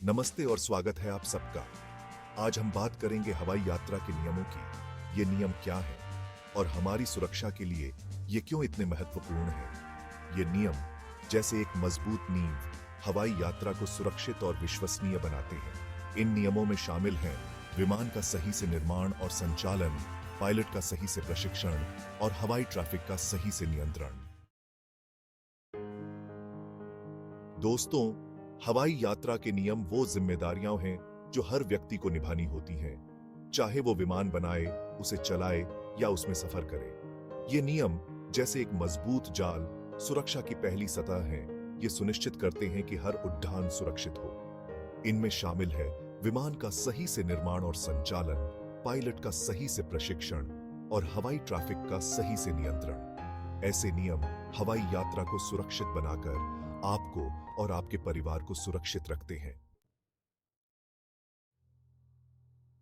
नमस्ते और स्वागत है आप सबका। आज हम बात करेंगे हवाई यात्रा के नियमों की। ये नियम क्या हैं और हमारी सुरक्षा के लिए ये क्यों इतने महत्वपूर्ण हैं। ये नियम जैसे एक मजबूत नींव हवाई यात्रा को सुरक्षित और विश्वसनीय बनाते हैं। इन नियमों में शामिल हैं विमान का सही से निर्माण और संचालन, पायलट का सही से प्रशिक्षण और हवाई ट्रैफिक का सही से नियंत्रण। दोस्तों, हवाई यात्रा के नियम वो जिम्मेदारियां हैं जो हर व्यक्ति को निभानी होती हैं, चाहे वो विमान बनाए, उसे चलाए या उसमें सफर करे। ये नियम जैसे एक मजबूत जाल सुरक्षा की पहली सतह हैं। ये सुनिश्चित करते हैं कि हर उड़ान सुरक्षित हो। इनमें शामिल है विमान का सही से निर्माण और संचालन, पायलट का सही से प्रशिक्षण और हवाई ट्रैफिक का सही से नियंत्रण। ऐसे नियम हवाई यात्रा को सुरक्षित बनाकर आपको और आपके परिवार को सुरक्षित रखते हैं।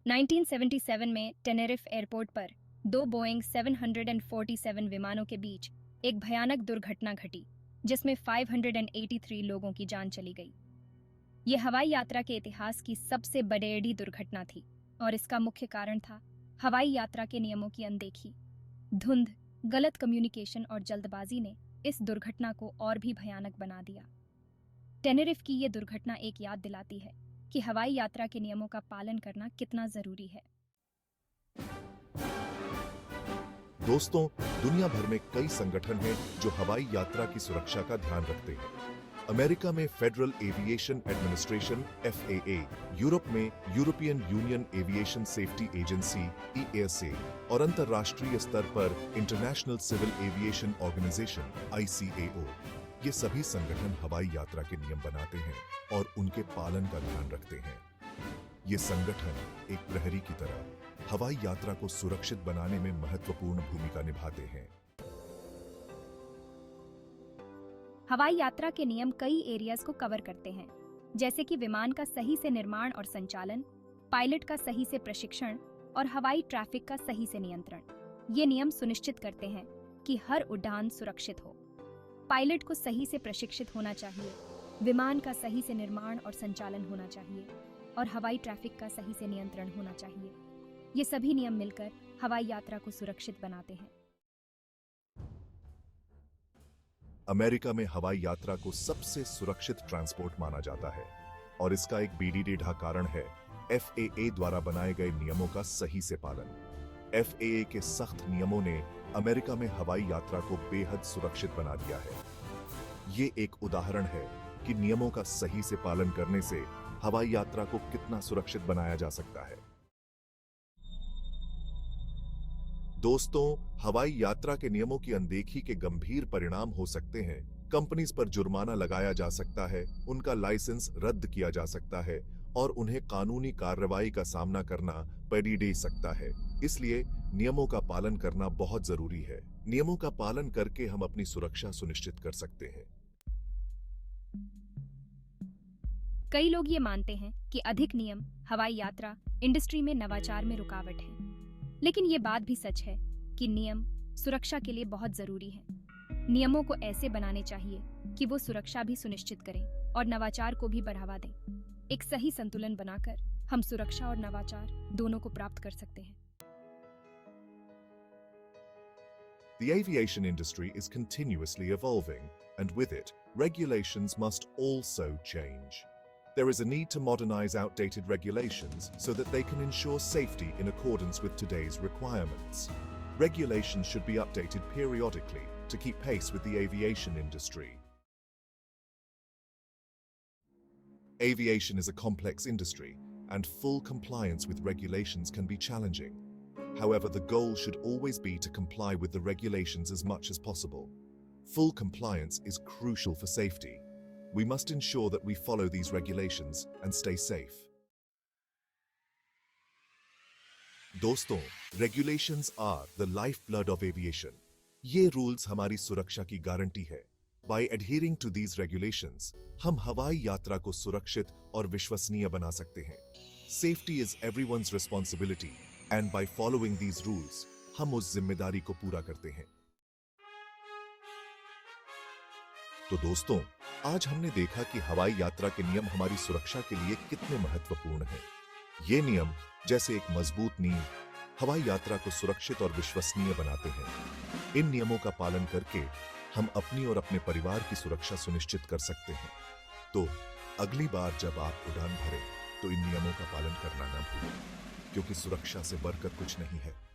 1977 में टेनेरिफ एयरपोर्ट पर दो बोइंग 747 विमानों के बीच एक भयानक दुर्घटना घटी, जिसमें 583 लोगों की जान चली गई। यह हवाई यात्रा के इतिहास की सबसे बड़ेडी दुर्घटना थी और इसका मुख्य कारण था हवाई यात्रा के नियमों की अनदेखी। धुंध, गलत कम्युनिकेशन और जल्दबाजी ने इस दुर्घटना को और भी भयानक बना दिया। टेनेरिफ की ये दुर्घटना एक याद दिलाती है कि हवाई यात्रा के नियमों का पालन करना कितना जरूरी है। दोस्तों, दुनिया भर में कई संगठन हैं जो हवाई यात्रा की सुरक्षा का ध्यान रखते हैं। अमेरिका में federal aviation administration (FAA), Europe में European union aviation safety agency (EASA) और अंतर्राष्ट्रीय स्तर पर international civil aviation organisation (ICAO). ये सभी संगठन हवाई यात्रा के नियम बनाते हैं और उनके पालन का ध्यान रखते हैं। ये संगठन एक प्रहरी की तरह हवाई यात्रा को सुरक्षित बनाने में महत्वपूर्ण भूमिका निभाते हैं। हवाई यात्रा के नियम कई एरियाज को कवर करते हैं, जैसे कि विमान का सही से निर्माण और संचालन, पायलट का सही से प्रशिक्षण और हवाई ट्रैफिक का सही से नियंत्रण। ये नियम सुनिश्चित करते हैं कि हर उड़ान सुरक्षित हो। पायलट को सही से प्रशिक्षित होना चाहिए, विमान का सही से निर्माण और संचालन होना चाहिए और हवाई ट्रैफिक का सही से नियंत्रण होना चाहिए। ये सभी नियम मिलकर हवाई यात्रा को सुरक्षित बनाते हैं। अमेरिका में हवाई यात्रा को सबसे सुरक्षित ट्रांसपोर्ट माना जाता है और इसका एक टेढ़ा कारण है FAA द्वारा बनाए गए नियमों का सही से पालन। FAA के सख्त नियमों ने अमेरिका में हवाई यात्रा को बेहद सुरक्षित बना दिया है। ये एक उदाहरण है कि नियमों का सही से पालन करने से हवाई यात्रा को कितना सुरक्षित बनाया जा सकता है। दोस्तों, हवाई यात्रा के नियमों की अनदेखी के गंभीर परिणाम हो सकते हैं। कंपनीज पर जुर्माना लगाया जा सकता है, उनका लाइसेंस रद्द किया जा सकता है और उन्हें कानूनी कार्रवाई का सामना करना पड़ सकता है। इसलिए नियमों का पालन करना बहुत जरूरी है। नियमों का पालन करके हम अपनी सुरक्षा सुनिश्चित कर सकते हैं। कई लोग ये मानते हैं कि अधिक नियम हवाई यात्रा इंडस्ट्री में नवाचार में रुकावट है, लेकिन ये बात भी सच है कि नियम सुरक्षा के लिए बहुत जरूरी हैं। नियमों को ऐसे बनाने चाहिए कि वो सुरक्षा भी सुनिश्चित करें और नवाचार को भी बढ़ावा दें। एक सही संतुलन बनाकर हम सुरक्षा और नवाचार दोनों को प्राप्त कर सकते हैं। The aviation industry is continuously evolving, and with it, regulations must also change. There is a need to modernize outdated regulations so that they can ensure safety in accordance with today's requirements. Regulations should be updated periodically to keep pace with the aviation industry. Aviation is a complex industry, and full compliance with regulations can be challenging. However, the goal should always be to comply with the regulations as much as possible. Full compliance is crucial for safety. We must ensure that we follow these regulations and stay safe. दोस्तों, regulations are the lifeblood of aviation. ये rules हमारी सुरक्षा की guarantee है। By adhering to these regulations, हम हवाई यात्रा को सुरक्षित और विश्वसनीय बना सकते हैं। Safety is everyone's responsibility, and by following these rules, हम उस जिम्मेदारी को पूरा करते हैं। तो दोस्तों, आज हमने देखा कि हवाई यात्रा के नियम हमारी सुरक्षा के लिए कितने महत्वपूर्ण हैं। ये नियम, जैसे एक मजबूत नींव, हवाई यात्रा को सुरक्षित और विश्वसनीय बनाते हैं। इन नियमों का पालन करके हम अपनी और अपने परिवार की सुरक्षा सुनिश्चित कर सकते हैं। तो अगली बार जब आप उड़ान भरें, तो इन नियमों का पालन करना न भूलें, क्योंकि सुरक्षा से बढ़कर कुछ नहीं है।